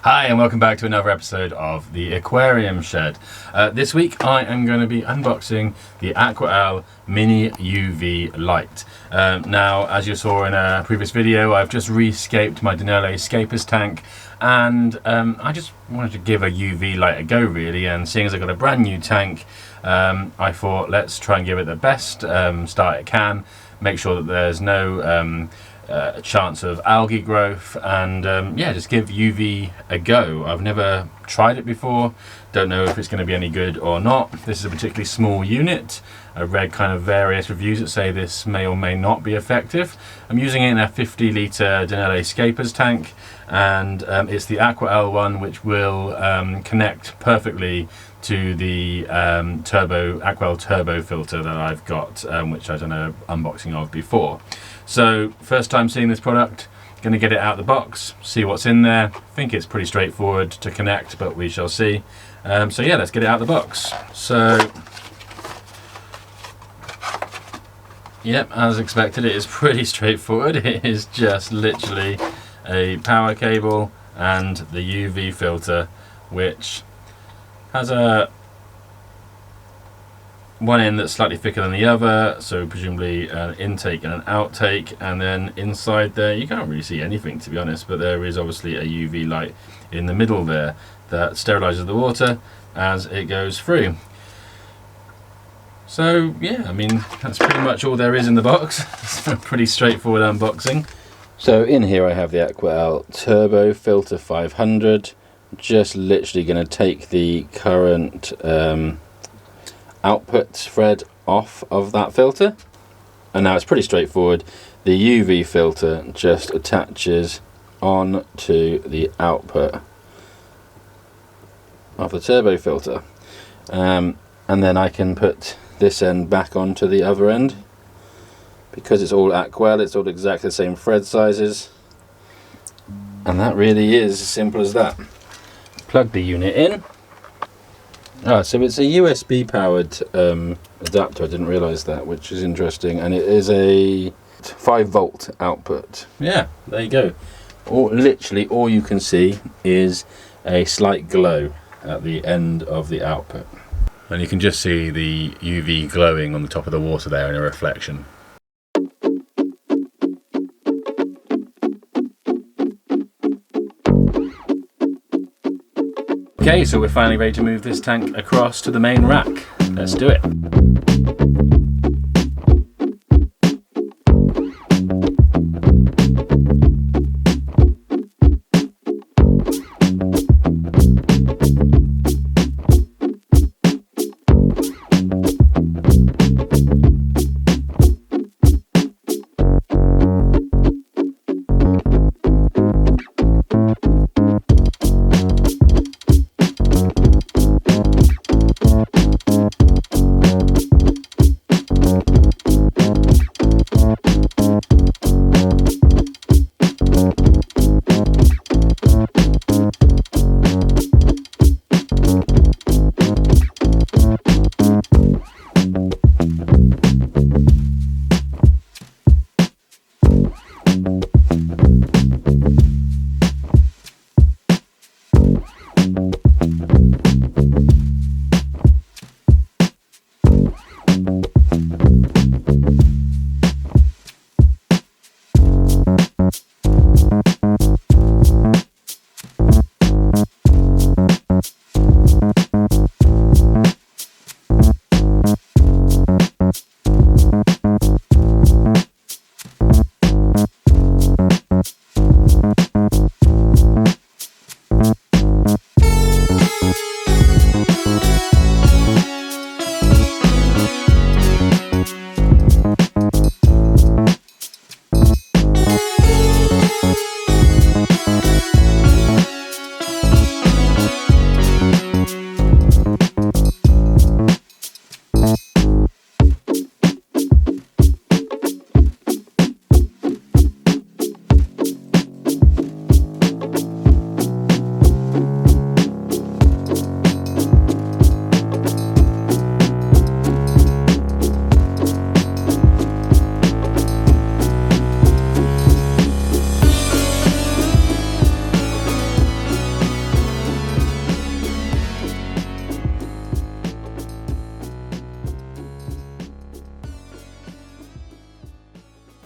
Hi and welcome back to another episode of the Aquarium Shed. This week I am going to be unboxing the AquaEl Mini UV Light. Now, as you saw in a previous video, I've just rescaped my Dyalla Scapers tank, and I just wanted to give a UV light a go really, and seeing as I got a brand new tank, I thought let's try and give it the best start it can, make sure that there's no a chance of algae growth, and yeah, just give UV a go. I've never tried it before, don't know if it's going to be any good or not. This is a particularly small unit. I've read kind of various reviews that say this may or may not be effective. I'm using it in a 50 litre Dyalla Scapers tank, and it's the AquaEl one, which will connect perfectly to the AquaEl turbo filter that I've got, which I've done an unboxing of before. So first time seeing this product, going to get it out of the box, see what's in there. I think it's pretty straightforward to connect, but we shall see. So yeah, let's get it out of the box. So yep, as expected, it is pretty straightforward. It is just literally a power cable and the UV filter, which has a one end that's slightly thicker than the other, so presumably an intake and an outtake, and then inside there you can't really see anything, to be honest, but there is obviously a UV light in the middle there that sterilizes the water as it goes through. So yeah, I mean, that's pretty much all there is in the box. It's a pretty straightforward unboxing. So in here I have the AquaEl Turbo Filter 500. Just literally going to take the current output thread off of that filter, and now it's pretty straightforward. The UV filter just attaches on to the output of the turbo filter, and then I can put this end back onto the other end. Because it's all AquaEl, it's all exactly the same thread sizes, and that really is as simple as that. Plug the unit in. So it's a USB powered adapter. I didn't realise that, which is interesting, and it is a 5-volt output. Yeah, there you go. Literally all you can see is a slight glow at the end of the output, and you can just see the UV glowing on the top of the water there in a reflection. Okay, so we're finally ready to move this tank across to the main rack. Let's do it.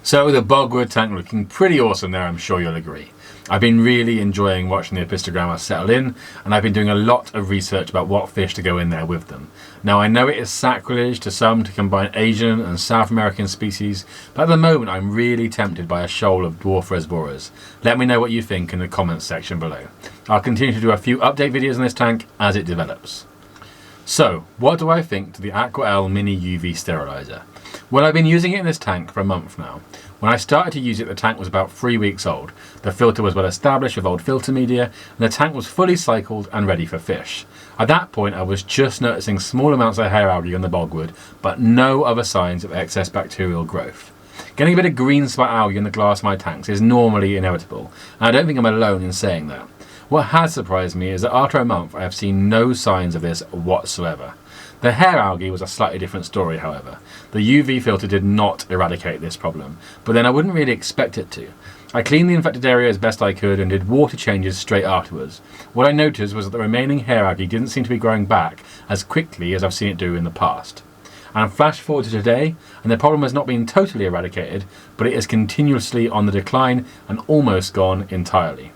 So the Bogwood tank looking pretty awesome there, I'm sure you'll agree. I've been really enjoying watching the apistogramma settle in, and I've been doing a lot of research about what fish to go in there with them. Now I know it is sacrilege to some to combine Asian and South American species, but at the moment I'm really tempted by a shoal of dwarf resboras. Let me know what you think in the comments section below. I'll continue to do a few update videos on this tank as it develops. So, what do I think to the AquaEl Mini UV Sterilizer? Well, I've been using it in this tank for a month now. When I started to use it, the tank was about 3 weeks old. The filter was well established with old filter media, and the tank was fully cycled and ready for fish. At that point, I was just noticing small amounts of hair algae on the bogwood, but no other signs of excess bacterial growth. Getting a bit of green spot algae in the glass of my tanks is normally inevitable, and I don't think I'm alone in saying that. What has surprised me is that after a month, I have seen no signs of this whatsoever. The hair algae was a slightly different story, however. The UV filter did not eradicate this problem, but then I wouldn't really expect it to. I cleaned the infected area as best I could and did water changes straight afterwards. What I noticed was that the remaining hair algae didn't seem to be growing back as quickly as I've seen it do in the past. And flash forward to today, and the problem has not been totally eradicated, but it is continuously on the decline and almost gone entirely.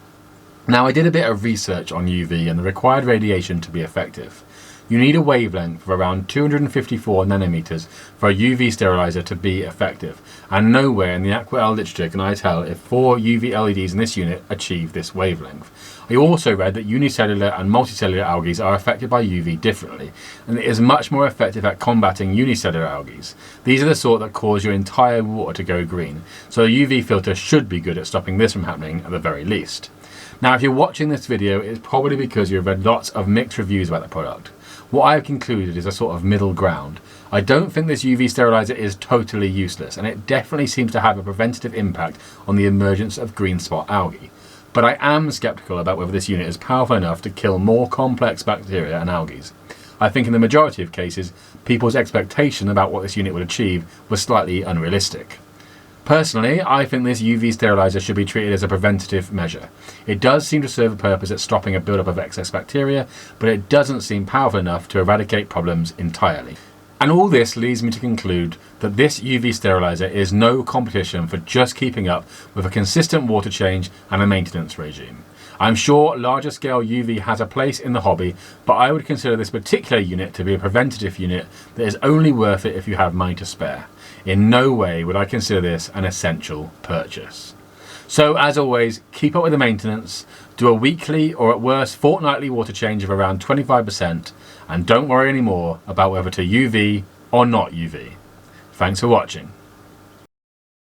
Now I did a bit of research on UV and the required radiation to be effective. You need a wavelength of around 254 nanometers for a UV sterilizer to be effective, and nowhere in the AquaEl literature can I tell if 4 UV LEDs in this unit achieve this wavelength. I also read that unicellular and multicellular algae are affected by UV differently, and it is much more effective at combating unicellular algae. These are the sort that cause your entire water to go green, so a UV filter should be good at stopping this from happening at the very least. Now if you're watching this video, it's probably because you've read lots of mixed reviews about the product. What I have concluded is a sort of middle ground. I don't think this UV sterilizer is totally useless, and it definitely seems to have a preventative impact on the emergence of green spot algae. But I am sceptical about whether this unit is powerful enough to kill more complex bacteria and algae. I think in the majority of cases, people's expectation about what this unit would achieve was slightly unrealistic. Personally, I think this UV sterilizer should be treated as a preventative measure. It does seem to serve a purpose at stopping a buildup of excess bacteria, but it doesn't seem powerful enough to eradicate problems entirely. And all this leads me to conclude that this UV sterilizer is no competition for just keeping up with a consistent water change and a maintenance regime. I'm sure larger scale UV has a place in the hobby, but I would consider this particular unit to be a preventative unit that is only worth it if you have money to spare. In no way would I consider this an essential purchase. So as always, keep up with the maintenance, do a weekly or at worst fortnightly water change of around 25%, and don't worry anymore about whether to UV or not UV. Thanks for watching.